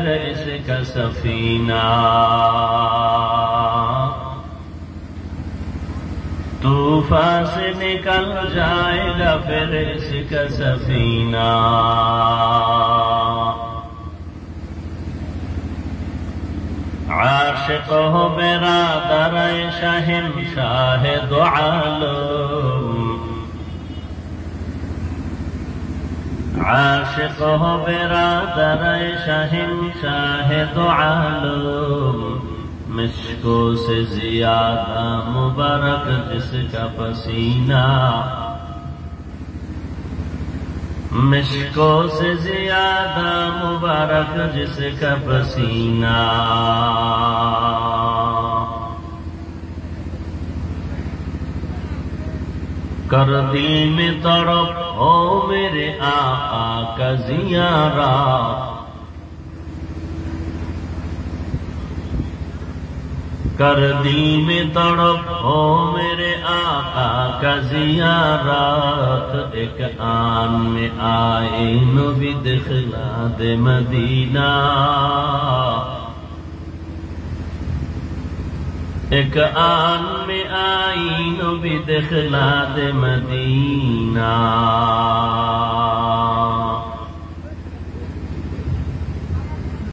پھر اس کا سفینہ، طوفان سے نکل جائے گا پھر اس کا سفینہ، عاشق ہو برادر شہنشاہ دو عالم، عاشق ہو برادر شہنشاہ دو عالم، مشکوں سے زیادہ مبارک جس کا پسینہ، مشکوں سے زیادہ مبارک جس کا پسینہ، کر دل میں تڑپ ہو میرے آقا کا زیارت، کر دل میں تڑپ ہو میرے آقا کا زیارت، ایک آن میں آئے نبی دخلا دے مدینہ، ایک آن میں آئی نبی دخلا دے مدینہ۔